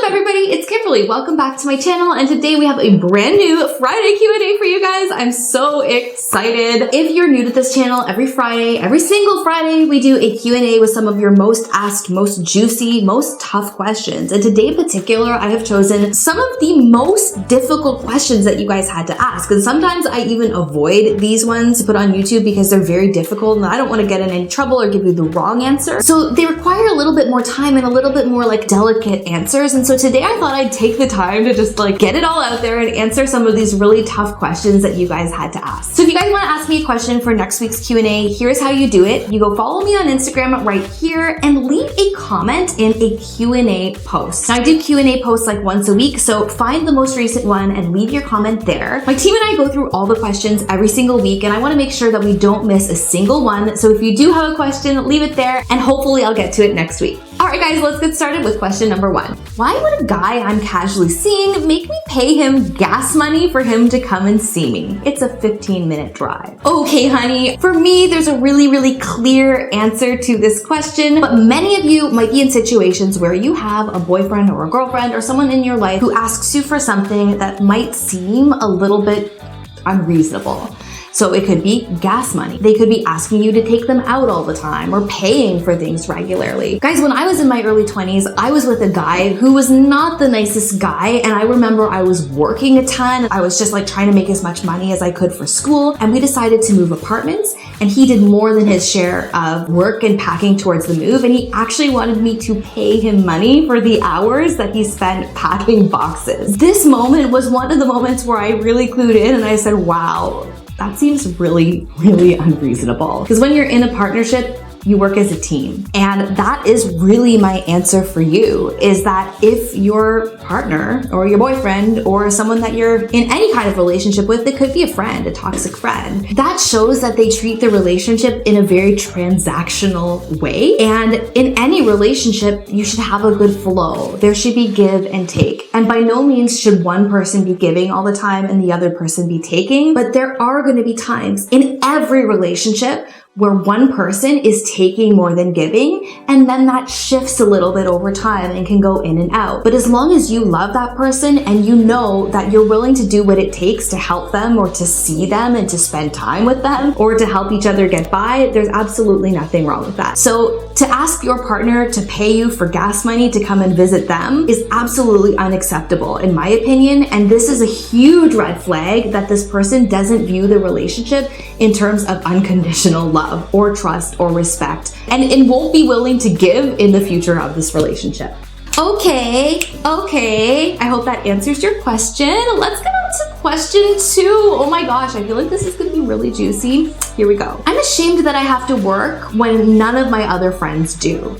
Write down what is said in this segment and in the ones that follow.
everybody, it's Kimberly. Welcome back to my channel, and today we have a brand new Friday Q&A for you guys. I'm so excited. If you're new to this channel, every single Friday, we do a Q&A with some of your most asked, most juicy, most tough questions. And today in particular, I have chosen some of the most difficult questions that you guys had to ask. And sometimes I even avoid these ones to put on YouTube because they're very difficult and I don't want to get in any trouble or give you the wrong answer. So they require a little bit more time and a little bit more like delicate answers. And so today I thought I'd take the time to just like get it all out there and answer some of these really tough questions that you guys had to ask. So if you guys want to ask me a question for next week's Q&A, here's how you do it. You go follow me on Instagram right here and leave a comment in a Q&A post. Now I do Q&A posts like once a week, so find the most recent one and leave your comment there. My team and I go through all the questions every single week, and I want to make sure that we don't miss a single one. So if you do have a question, leave it there and hopefully I'll get to it next week. All right guys, let's get started with question number 1. Why would a guy I'm casually seeing make me pay him gas money for him to come and see me? It's a 15-minute drive. Okay, honey, for me, there's a really clear answer to this question, but many of you might be in situations where you have a boyfriend or a girlfriend or someone in your life who asks you for something that might seem a little bit unreasonable. So it could be gas money. They could be asking you to take them out all the time or paying for things regularly. Guys, when I was in my early 20s, I was with a guy who was not the nicest guy. And I remember I was working a ton. I was just like trying to make as much money as I could for school. And we decided to move apartments. And he did more than his share of work and packing towards the move. And he actually wanted me to pay him money for the hours that he spent packing boxes. This moment was one of the moments where I really clued in and I said, wow, that seems really unreasonable. Because when you're in a partnership, you work as a team. And that is really my answer for you, is that if your partner or your boyfriend or someone that you're in any kind of relationship with, it could be a friend, a toxic friend, that shows that they treat the relationship in a very transactional way. And in any relationship, you should have a good flow. There should be give and take. And by no means should one person be giving all the time and the other person be taking, but there are going to be times in every relationship where one person is taking more than giving, and then that shifts a little bit over time and can go in and out. But as long as you love that person and you know that you're willing to do what it takes to help them or to see them and to spend time with them or to help each other get by, there's absolutely nothing wrong with that. So to ask your partner to pay you for gas money to come and visit them is absolutely unacceptable in my opinion, and this is a huge red flag that this person doesn't view the relationship in terms of unconditional love or trust or respect, and won't be willing to give in the future of this relationship. Okay, I hope that answers your question. Let's get on to question 2. Oh my gosh, I feel like this is gonna be really juicy. Here we go. I'm ashamed that I have to work when none of my other friends do.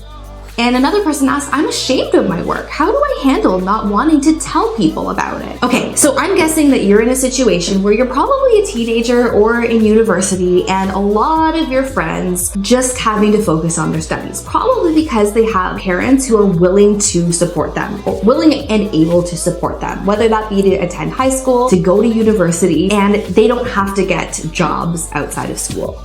And another person asked, I'm ashamed of my work. How do I handle not wanting to tell people about it? Okay, so I'm guessing that you're in a situation where you're probably a teenager or in university and a lot of your friends just having to focus on their studies, probably because they have parents who are willing to support them, or willing and able to support them, whether that be to attend high school, to go to university, and they don't have to get jobs outside of school.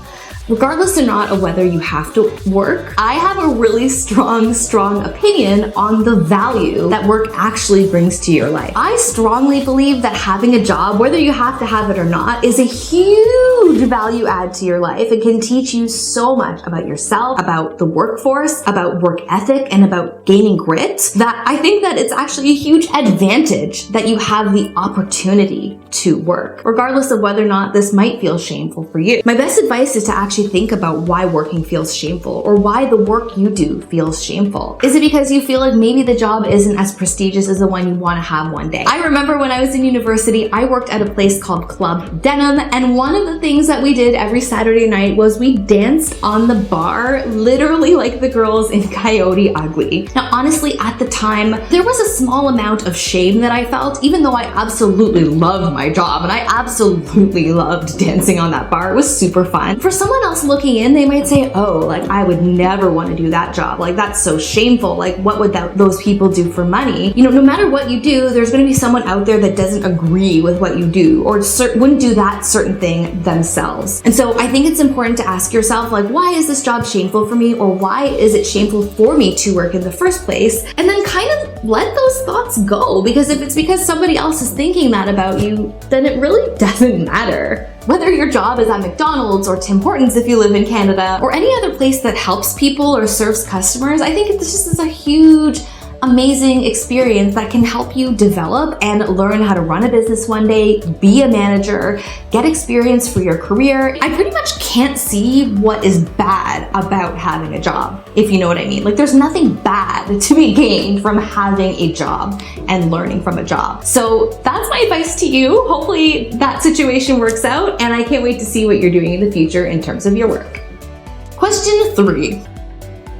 Regardless or not of whether you have to work, I have a really strong opinion on the value that work actually brings to your life. I strongly believe that having a job, whether you have to have it or not, is a huge value add to your life. It can teach you so much about yourself, about the workforce, about work ethic, and about gaining grit, that I think that it's actually a huge advantage that you have the opportunity to work, regardless of whether or not this might feel shameful for you. My best advice is to actually think about why working feels shameful, or why the work you do feels shameful. Is it because you feel like maybe the job isn't as prestigious as the one you want to have one day? I remember when I was in university, I worked at a place called Club Denim, and one of the things that we did every Saturday night was we danced on the bar, literally like the girls in Coyote Ugly. Now, honestly, at the time, there was a small amount of shame that I felt, even though I absolutely loved my job and I absolutely loved dancing on that bar. It was super fun. For someone else looking in, they might say, oh, like I would never want to do that job. Like that's so shameful. Like what would those people do for money? You know, no matter what you do, there's going to be someone out there that doesn't agree with what you do or wouldn't do that certain thing themselves. And so I think it's important to ask yourself, like, why is this job shameful for me? Or why is it shameful for me to work in the first place? And then kind of let those thoughts go, because if it's because somebody else is thinking that about you, then it really doesn't matter. Whether your job is at McDonald's or Tim Hortons if you live in Canada, or any other place that helps people or serves customers, I think this just is a huge, amazing experience that can help you develop and learn how to run a business one day, be a manager, get experience for your career. I pretty much can't see what is bad about having a job, if you know what I mean. Like, there's nothing bad to be gained from having a job and learning from a job. So that's my advice to you. Hopefully that situation works out, and I can't wait to see what you're doing in the future in terms of your work. Question 3.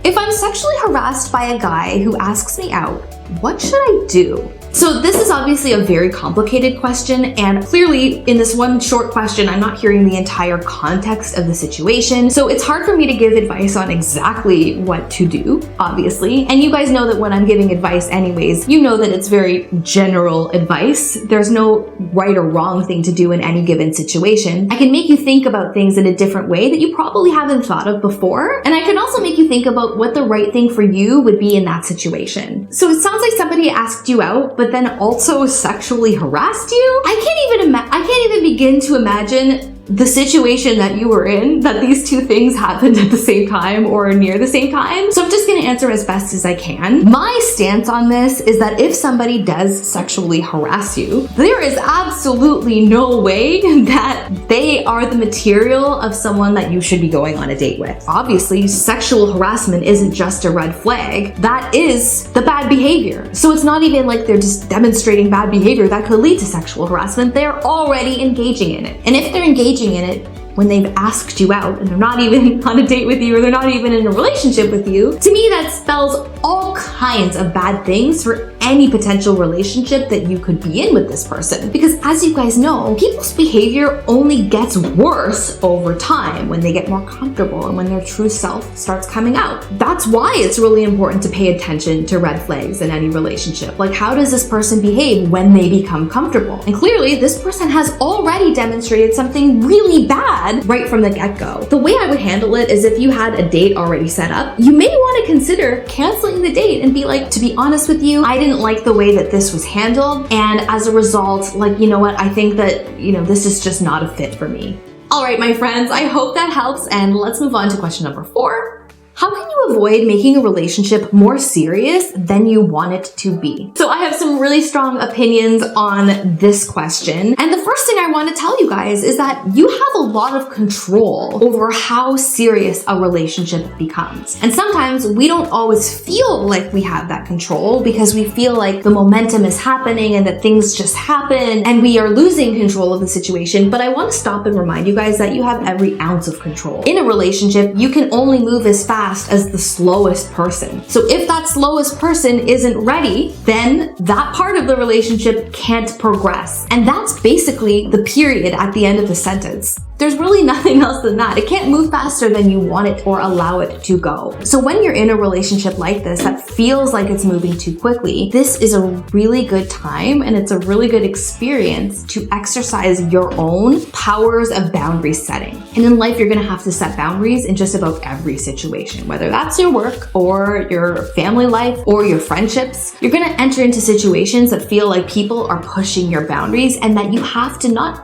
If I'm sexually harassed by a guy who asks me out, what should I do? So this is obviously a very complicated question, and clearly in this one short question, I'm not hearing the entire context of the situation. So it's hard for me to give advice on exactly what to do, obviously. And you guys know that when I'm giving advice anyways, you know that it's very general advice. There's no right or wrong thing to do in any given situation. I can make you think about things in a different way that you probably haven't thought of before. And I can also make you think about what the right thing for you would be in that situation. So it sounds like somebody asked you out, but then also sexually harassed you? I can't even begin to imagine the situation that you were in, that these two things happened at the same time or near the same time. So I'm just gonna answer as best as I can. My stance on this is that if somebody does sexually harass you, there is absolutely no way that they are the material of someone that you should be going on a date with. Obviously, sexual harassment isn't just a red flag. That is the bad behavior. So it's not even like they're just demonstrating bad behavior that could lead to sexual harassment. They're already engaging in it. And if they're engaging in it when they've asked you out and they're not even on a date with you, or they're not even in a relationship with you, to me that spells all kinds of bad things for any potential relationship that you could be in with this person. Because as you guys know, people's behavior only gets worse over time when they get more comfortable and when their true self starts coming out. That's why it's really important to pay attention to red flags in any relationship. Like, how does this person behave when they become comfortable? And clearly, this person has already demonstrated something really bad right from the get-go. The way I would handle it is, if you had a date already set up, you may want to consider canceling the date and be like, to be honest with you, I didn't like the way that this was handled, and as a result, like, you know what, I think that, this is just not a fit for me. All right, my friends, I hope that helps, and let's move on to question number 4. How can you avoid making a relationship more serious than you want it to be? So I have some really strong opinions on this question. And the first thing I want to tell you guys is that you have a lot of control over how serious a relationship becomes. And sometimes we don't always feel like we have that control because we feel like the momentum is happening and that things just happen and we are losing control of the situation. But I want to stop and remind you guys that you have every ounce of control. In a relationship, you can only move as fast as the slowest person. So if that slowest person isn't ready, then that part of the relationship can't progress. And that's basically the period at the end of the sentence. There's really nothing else than that. It can't move faster than you want it or allow it to go. So when you're in a relationship like this that feels like it's moving too quickly, this is a really good time and it's a really good experience to exercise your own powers of boundary setting. And in life, you're gonna have to set boundaries in just about every situation, whether that's your work or your family life or your friendships. You're gonna enter into situations that feel like people are pushing your boundaries and that you have to not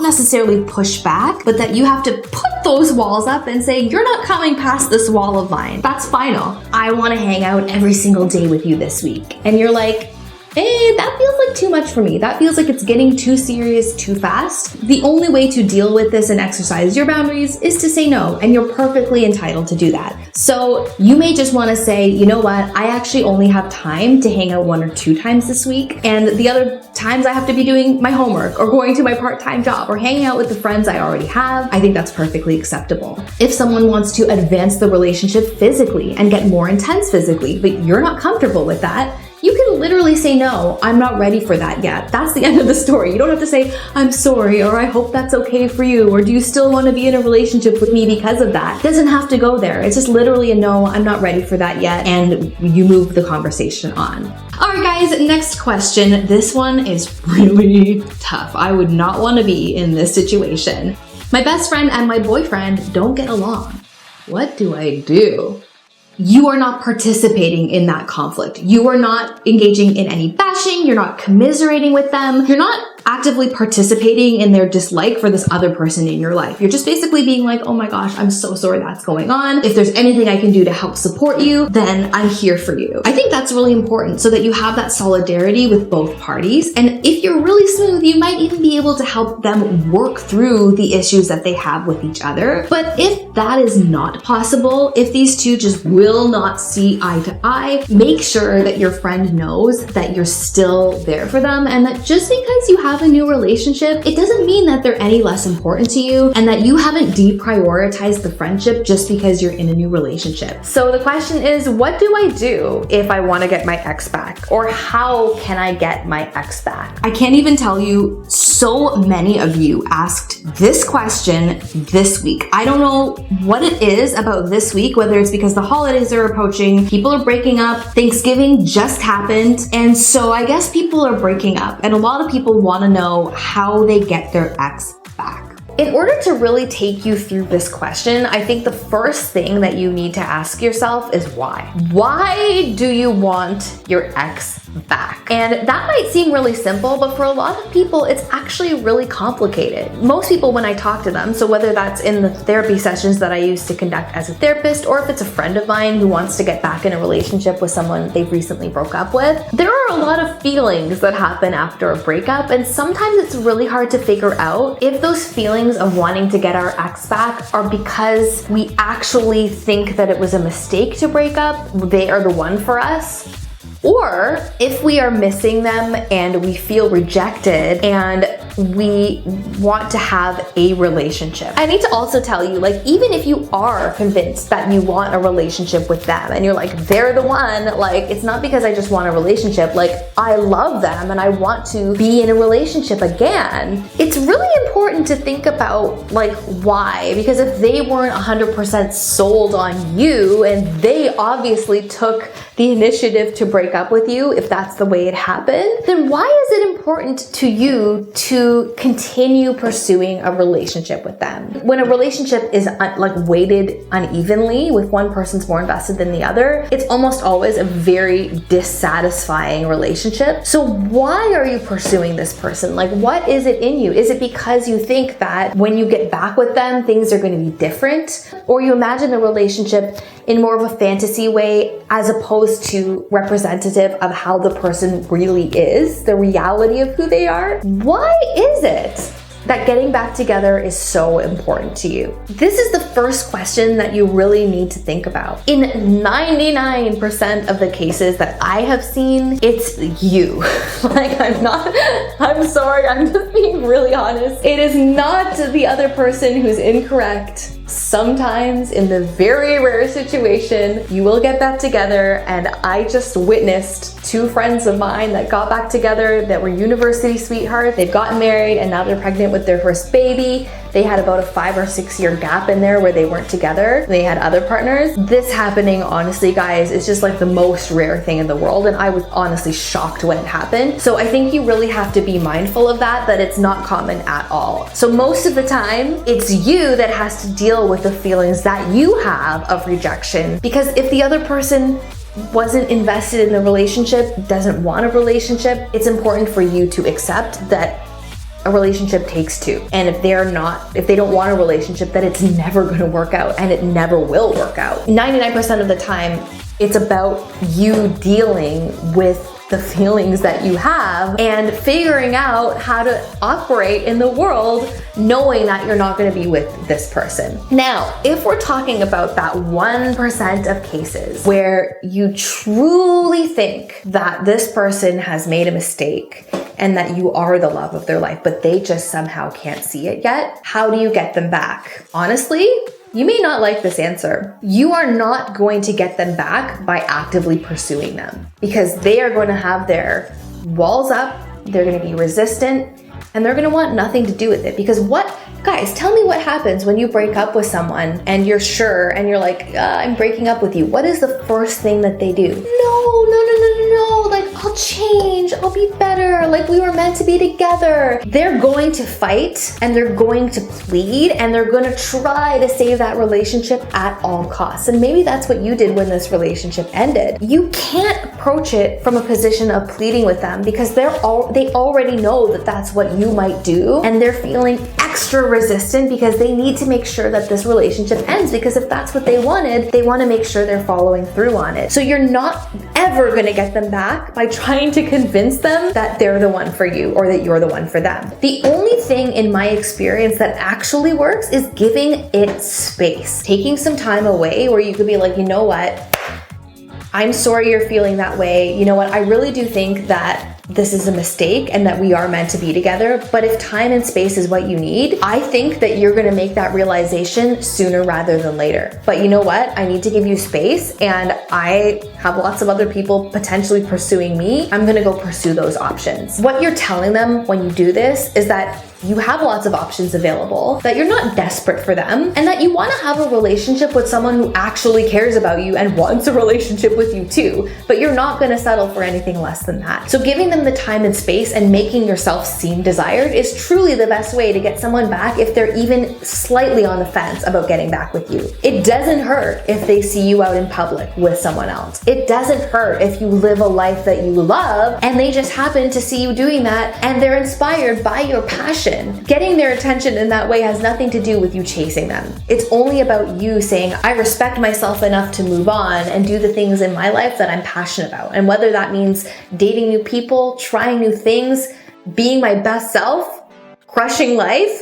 necessarily push back, but that you have to put those walls up and say, you're not coming past this wall of mine. That's final. I want to hang out every single day with you this week. And you're like, hey, that feels like too much for me. That feels like it's getting too serious too fast. The only way to deal with this and exercise your boundaries is to say no, and you're perfectly entitled to do that. So you may just want to say, you know what, I actually only have time to hang out 1 or 2 times this week, and the other times I have to be doing my homework or going to my part-time job or hanging out with the friends I already have. I think that's perfectly acceptable. If someone wants to advance the relationship physically and get more intense physically, but you're not comfortable with that, you can literally say, no, I'm not ready for that yet. That's the end of the story. You don't have to say, I'm sorry, or I hope that's okay for you, or do you still want to be in a relationship with me because of that? It doesn't have to go there. It's just literally a no, I'm not ready for that yet, and you move the conversation on. All right, guys, next question. This one is really tough. I would not want to be in this situation. My best friend and my boyfriend don't get along. What do I do? you are not participating in that conflict. You are not engaging in any bashing. You're not commiserating with them. You're not actively participating in their dislike for this other person in your life. You're just basically being like, oh my gosh, I'm so sorry that's going on. If there's anything I can do to help support you, then I'm here for you. I think that's really important so that you have that solidarity with both parties. And if you're really smooth, you might even be able to help them work through the issues that they have with each other. But if that is not possible, if these two just will not see eye to eye, make sure that your friend knows that you're still there for them, and that just because you have a new relationship, it doesn't mean that they're any less important to you, and that you haven't deprioritized the friendship just because you're in a new relationship. So the question is, what do I do if I want to get my ex back? Or how can I get my ex back? I can't even tell you, so many of you asked this question this week. I don't know what it is about this week, whether it's because the holidays are approaching, people are breaking up, Thanksgiving just happened, and so I guess people are breaking up, and a lot of people want to know how they get their ex back. In order to really take you through this question, I think the first thing that you need to ask yourself is why. Why do you want your ex back? And that might seem really simple, but for a lot of people, it's actually really complicated. Most people, when I talk to them, so whether that's in the therapy sessions that I used to conduct as a therapist, or if it's a friend of mine who wants to get back in a relationship with someone they've recently broke up with, there are a lot of feelings that happen after a breakup, and sometimes it's really hard to figure out if those feelings of wanting to get our ex back are because we actually think that it was a mistake to break up, they are the one for us, or if we are missing them and we feel rejected and we want to have a relationship. I need to also tell you, like, even if you are convinced that you want a relationship with them and you're like, they're the one, like, it's not because I just want a relationship, like, I love them and I want to be in a relationship again. It's really important to think about, like, why, because if they weren't 100% sold on you and they obviously took the initiative to break up with you, if that's the way it happened, then why is it important to you to continue pursuing a relationship with them? When a relationship is weighted unevenly, with one person's more invested than the other, it's almost always a very dissatisfying relationship. So why are you pursuing this person? Like, what is it in you? Is it because you think that when you get back with them, things are going to be different? Or you imagine the relationship in more of a fantasy way as opposed to representative of how the person really is, the reality of who they are? Why is it that getting back together is so important to you? This is the first question that you really need to think about. In 99% of the cases that I have seen, it's you. Like, I'm sorry, I'm just being really honest. It is not the other person who's incorrect. Sometimes, in the very rare situation, you will get back together, and I just witnessed two friends of mine that got back together that were university sweethearts. They've gotten married and now they're pregnant with their first baby. They had about a 5 or 6 year gap in there where they weren't together. They had other partners. This happening, honestly, guys, is just like the most rare thing in the world, and I was honestly shocked when it happened. So I think you really have to be mindful of that it's not common at all. So most of the time, it's you that has to deal with the feelings that you have of rejection, because if the other person wasn't invested in the relationship, doesn't want a relationship, it's important for you to accept that a relationship takes two. And if they don't want a relationship, then it's never going to work out, and it never will work out. 99% of the time, it's about you dealing with the feelings that you have and figuring out how to operate in the world knowing that you're not going to be with this person. Now, if we're talking about that 1% of cases where you truly think that this person has made a mistake and that you are the love of their life, but they just somehow can't see it yet, how do you get them back? Honestly, you may not like this answer. You are not going to get them back by actively pursuing them, because they are going to have their walls up, they're going to be resistant, and they're going to want nothing to do with it. Because guys, tell me what happens when you break up with someone and you're sure and you're like, I'm breaking up with you. What is the first thing that they do? No, like, I'll change, I'll be better, like we were meant to be together. They're going to fight and they're going to plead and they're going to try to save that relationship at all costs. And maybe that's what you did when this relationship ended. You can't approach it from a position of pleading with them because they already know that that's what you might do, and they're feeling extra resistant because they need to make sure that this relationship ends, because if that's what they wanted, they want to make sure they're following through on it. So you're not ever going to get them back by trying to convince them that they're the one for you or that you're the one for them. The only thing in my experience that actually works is giving it space. Taking some time away where you could be like, you know what? I'm sorry you're feeling that way. You know what? I really do think that this is a mistake and that we are meant to be together. But if time and space is what you need, I think that you're gonna make that realization sooner rather than later. But you know what? I need to give you space, and I have lots of other people potentially pursuing me. I'm gonna go pursue those options. What you're telling them when you do this is that you have lots of options available, that you're not desperate for them, and that you want to have a relationship with someone who actually cares about you and wants a relationship with you too, but you're not going to settle for anything less than that. So giving them the time and space and making yourself seem desired is truly the best way to get someone back if they're even slightly on the fence about getting back with you. It doesn't hurt if they see you out in public with someone else. It doesn't hurt if you live a life that you love and they just happen to see you doing that and they're inspired by your passion. Getting their attention in that way has nothing to do with you chasing them. It's only about you saying, I respect myself enough to move on and do the things in my life that I'm passionate about. And whether that means dating new people, trying new things, being my best self, crushing life,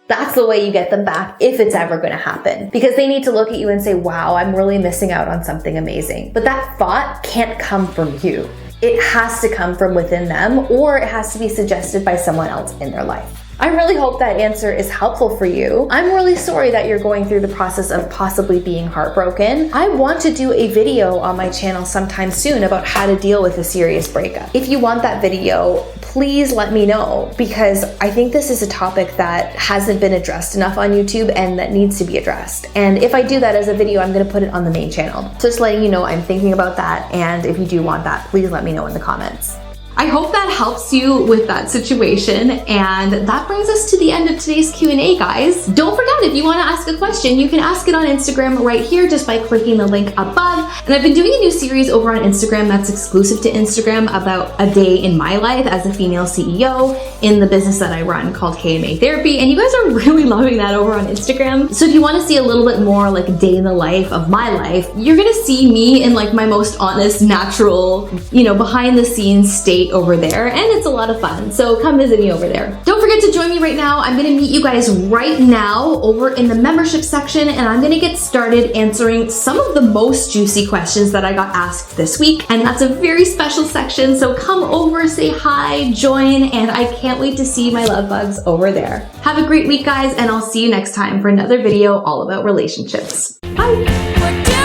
that's the way you get them back if it's ever going to happen. Because they need to look at you and say, wow, I'm really missing out on something amazing. But that thought can't come from you. It has to come from within them, or it has to be suggested by someone else in their life. I really hope that answer is helpful for you. I'm really sorry that you're going through the process of possibly being heartbroken. I want to do a video on my channel sometime soon about how to deal with a serious breakup. If you want that video, please let me know, because I think this is a topic that hasn't been addressed enough on YouTube and that needs to be addressed. And if I do that as a video, I'm going to put it on the main channel. So just letting you know I'm thinking about that, and if you do want that, please let me know in the comments. I hope that helps you with that situation, and that brings us to the end of today's Q&A, guys. Don't forget, if you want to ask a question, you can ask it on Instagram right here just by clicking the link above. And I've been doing a new series over on Instagram that's exclusive to Instagram about a day in my life as a female CEO in the business that I run called KMA Therapy, and you guys are really loving that over on Instagram. So if you want to see a little bit more like a day in the life of my life, you're gonna see me in like my most honest, natural, behind the scenes state over there, and it's a lot of fun. So come visit me over there. Don't forget to join me right now. I'm gonna meet you guys right now over in the membership section, and I'm gonna get started answering some of the most juicy questions that I got asked this week, and that's a very special section. So come over, say hi, join, and I can't wait to see my love bugs over there. Have a great week, guys, and I'll see you next time for another video all about relationships. Bye.